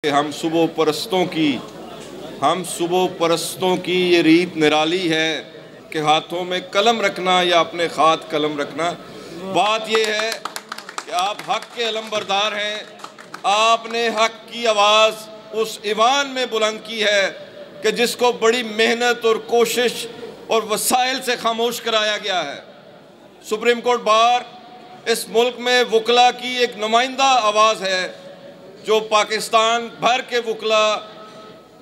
हम सुबह परस्तों की ये रीत निराली है कि हाथों में कलम रखना या अपने हाथ कलम रखना। बात ये है कि आप हक के अलमबरदार हैं। आपने हक की आवाज़ उस ईवान में बुलंद की है कि जिसको बड़ी मेहनत और कोशिश और वसाइल से खामोश कराया गया है। सुप्रीम कोर्ट बार इस मुल्क में वकला की एक नुमाइंदा आवाज़ है जो पाकिस्तान भर के वकला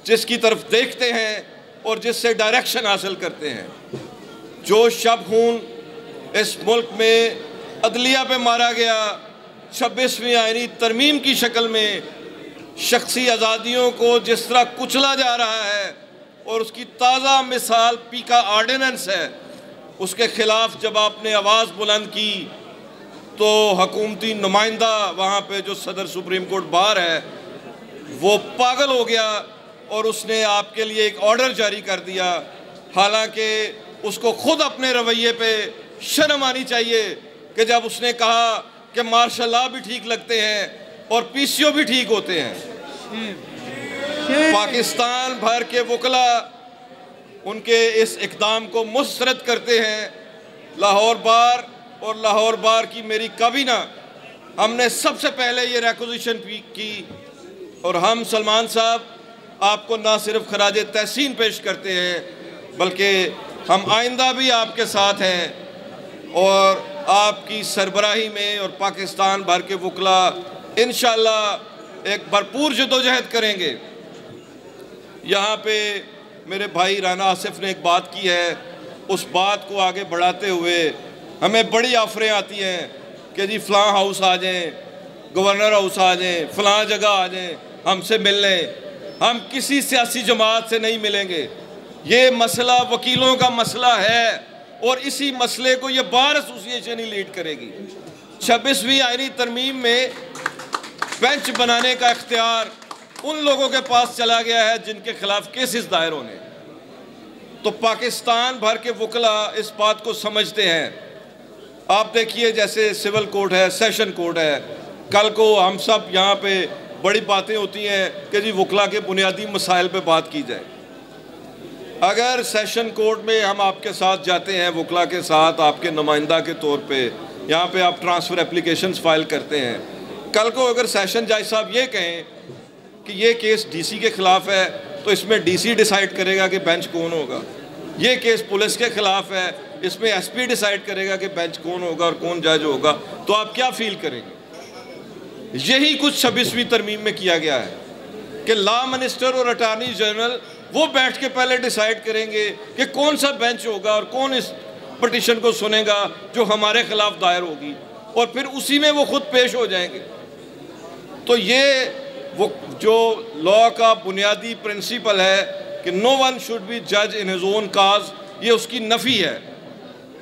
जिसकी तरफ देखते हैं और जिससे डायरेक्शन हासिल करते हैं। जो शब खून इस मुल्क में अदलिया पे मारा गया 26वीं आईनी तरमीम की शक्ल में शख्सी आज़ादियों को जिस तरह कुचला जा रहा है और उसकी ताज़ा मिसाल पीका आर्डिनेंस है, उसके ख़िलाफ़ जब आपने आवाज़ बुलंद की तो हकूमती नुमाइंदा वहाँ पे जो सदर सुप्रीम कोर्ट बार है वो पागल हो गया और उसने आपके लिए एक ऑर्डर जारी कर दिया। हालांकि उसको खुद अपने रवैये पे शर्म आनी चाहिए कि जब उसने कहा कि मार्शल लॉ भी ठीक लगते हैं और पीसीओ भी ठीक होते हैं। पाकिस्तान भर के वकला उनके इस इक़दाम को मुस्तरद करते हैं। लाहौर बार और लाहौर बार की मेरी काबीना हमने सबसे पहले ये रिक्वेजिशन की और हम सलमान साहब आपको ना सिर्फ खराज तहसीन पेश करते हैं बल्कि हम आइंदा भी आपके साथ हैं और आपकी सरबराही में और पाकिस्तान भर के वकला इंशाअल्लाह एक भरपूर जदोजहद करेंगे। यहाँ पे मेरे भाई राना आसिफ ने एक बात की है, उस बात को आगे बढ़ाते हुए हमें बड़ी ऑफरें आती हैं कि जी फ़लाँ हाउस आ जाएं, गवर्नर हाउस आ जाएं, फ़लाँ जगह आ जाएं, हमसे मिल लें। हम किसी सियासी जमात से नहीं मिलेंगे। ये मसला वकीलों का मसला है और इसी मसले को ये बार एसोसिएशन ही लीड करेगी। 26वीं आईनी तरमीम में बेंच बनाने का इख्तियार उन लोगों के पास चला गया है जिनके खिलाफ केसेस दायर होने। तो पाकिस्तान भर के वकला इस बात को समझते हैं। आप देखिए जैसे सिविल कोर्ट है, सेशन कोर्ट है, कल को हम सब यहाँ पे बड़ी बातें होती हैं कि जी वकला के बुनियादी मसाइल पे बात की जाए। अगर सेशन कोर्ट में हम आपके साथ जाते हैं, वकला के साथ आपके नुमाइंदा के तौर पे, यहाँ पे आप ट्रांसफ़र एप्लीकेशंस फाइल करते हैं, कल को अगर सेशन जज साहब ये कहें कि ये केस डीसी के ख़िलाफ़ है तो इसमें डीसी डिसाइड करेगा कि बेंच कौन होगा। ये केस पुलिस के ख़िलाफ़ है, इसमें एसपी डिसाइड करेगा कि बेंच कौन होगा और कौन जज होगा। तो आप क्या फील करेंगे? यही कुछ 26वीं तरमीम में किया गया है कि लॉ मिनिस्टर और अटॉर्नी जनरल वो बैठ के पहले डिसाइड करेंगे कि कौन सा बेंच होगा और कौन इस पटिशन को सुनेगा जो हमारे खिलाफ दायर होगी, और फिर उसी में वो खुद पेश हो जाएंगे। तो ये वो जो लॉ का बुनियादी प्रिंसिपल है कि नो वन शुड बी जज इन हिज ओन काज, ये उसकी नफ़ी है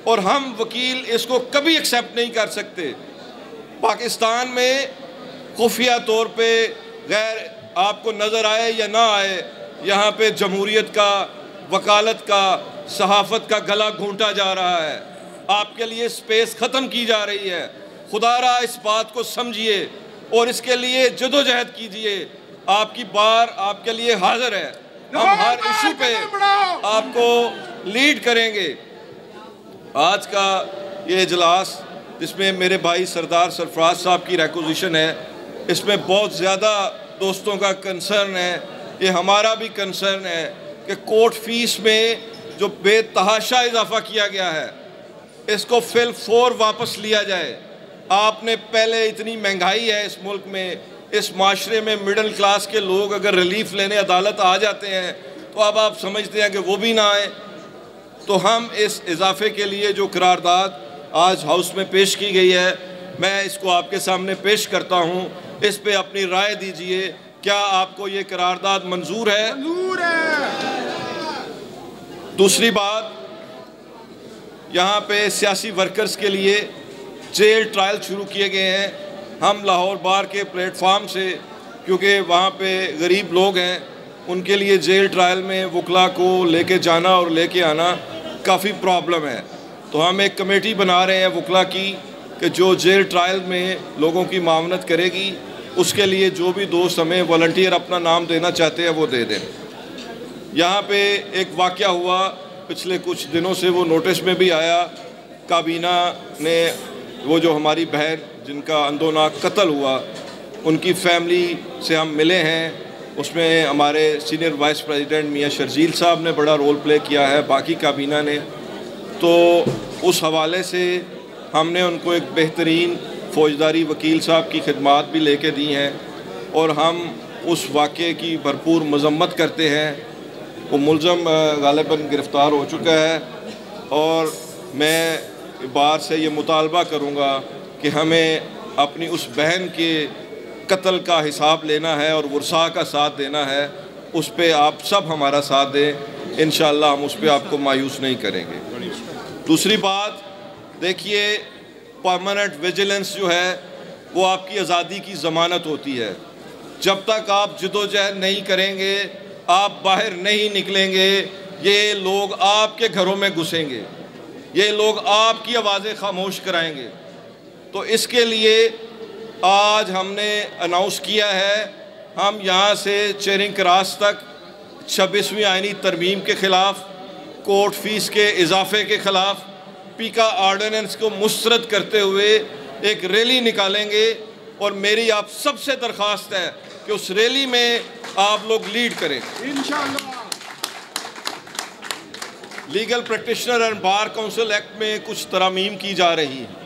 और हम वकील इसको कभी एक्सेप्ट नहीं कर सकते। पाकिस्तान में खुफिया तौर पे गैर आपको नज़र आए या ना आए, यहाँ पे जमहूरियत का, वकालत का, सहाफ़त का गला घूंटा जा रहा है। आपके लिए स्पेस ख़त्म की जा रही है। खुदारा इस बात को समझिए और इसके लिए जदोजहद कीजिए। आपकी बार आपके लिए हाजिर है। हम हर इशू पे आपको लीड करेंगे। आज का ये इजलास जिसमें मेरे भाई सरदार सरफराज साहब की रिक्वेजिशन है, इसमें बहुत ज़्यादा दोस्तों का कंसर्न है, ये हमारा भी कंसर्न है कि कोर्ट फीस में जो बेतहाशा इजाफा किया गया है इसको फिल फोर वापस लिया जाए। आपने पहले इतनी महंगाई है इस मुल्क में, इस माशरे में मिडिल क्लास के लोग अगर रिलीफ लेने अदालत आ जाते हैं तो अब आप समझते हैं कि वो भी ना आए। तो हम इस इजाफे के लिए जो करारदाद आज हाउस में पेश की गई है, मैं इसको आपके सामने पेश करता हूँ। इस पे अपनी राय दीजिए, क्या आपको ये करारदाद मंजूर है? मंजूर है। दूसरी बात, यहाँ पे सियासी वर्कर्स के लिए जेल ट्रायल शुरू किए गए हैं। हम लाहौर बार के प्लेटफार्म से, क्योंकि वहाँ पे गरीब लोग हैं, उनके लिए जेल ट्रायल में वकला को लेके जाना और लेके आना काफ़ी प्रॉब्लम है। तो हम एक कमेटी बना रहे हैं वकला की कि जो जेल ट्रायल में लोगों की मावनत करेगी उसके लिए जो भी दोस्त हमें वॉलंटियर अपना नाम देना चाहते हैं वो दे दें। यहाँ पे एक वाक़या हुआ पिछले कुछ दिनों से, वो नोटिस में भी आया। काबीना ने वो जो हमारी बहन जिनका अंदोनाक कत्ल हुआ, उनकी फैमिली से हम मिले हैं। उसमें हमारे सीनियर वाइस प्रेसिडेंट मियां शर्जील साहब ने बड़ा रोल प्ले किया है, बाकी काबीना ने। तो उस हवाले से हमने उनको एक बेहतरीन फ़ौजदारी वकील साहब की खिदमात भी लेके दी हैं और हम उस वाक़े की भरपूर मज़म्मत करते हैं। वो मुलज़म गालिबन गिरफ़्तार हो चुका है और मैं बार से ये मुतालबा करूँगा कि हमें अपनी उस बहन के कत्ल का हिसाब लेना है और वर्सा का साथ देना है। उस पर आप सब हमारा साथ दें, इंशाअल्लाह हम उस पर आपको मायूस नहीं करेंगे। दूसरी बात देखिए, परमानेंट विजिलेंस जो है वो आपकी आज़ादी की ज़मानत होती है। जब तक आप जदोजहद नहीं करेंगे, आप बाहर नहीं निकलेंगे, ये लोग आपके घरों में घुसेंगे, ये लोग आपकी आवाज़ें खामोश कराएंगे। तो इसके लिए आज हमने अनाउंस किया है, हम यहाँ से चेरिंग क्रॉस तक 26वीं आईनी तरमीम के ख़िलाफ़, कोर्ट फ़ीस के इजाफे के ख़िलाफ़, पीका ऑर्डिनेंस को मुस्तरद करते हुए एक रैली निकालेंगे। और मेरी आप सबसे दरख्वास्त है कि उस रैली में आप लोग लीड करें इंशाअल्लाह। Legal practitioner and bar council act में कुछ तरमीम की जा रही है।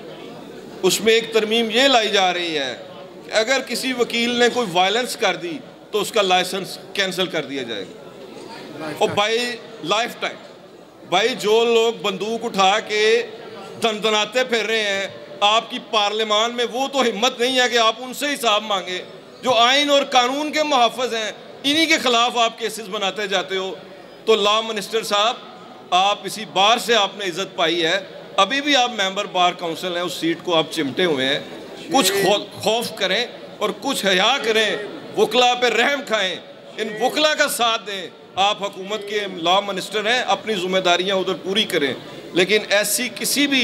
उसमें एक तरमीम ये लाई जा रही है कि अगर किसी वकील ने कोई वायलेंस कर दी तो उसका लाइसेंस कैंसिल कर दिया जाएगा। और बाई लाइफ टाइम, भाई जो लोग बंदूक उठा के दनदनाते फिर रहे हैं आपकी पार्लियामान में, वो तो हिम्मत नहीं है कि आप उनसे हिसाब मांगे। जो आइन और कानून के मुहाफ़िज़ हैं, इन्हीं के ख़िलाफ़ आप केसेस बनाते जाते हो। तो लॉ मिनिस्टर साहब, आप इसी बार से आपने इज़्ज़त पाई है, अभी भी आप मेंबर बार काउंसिल हैं, उस सीट को आप चिमटे हुए हैं। कुछ खौफ करें और कुछ हया करें, वकला पे रहम खाएं, इन वकला का साथ दें। आप हुकूमत के लॉ मिनिस्टर हैं, अपनी जिम्मेदारियां उधर पूरी करें, लेकिन ऐसी किसी भी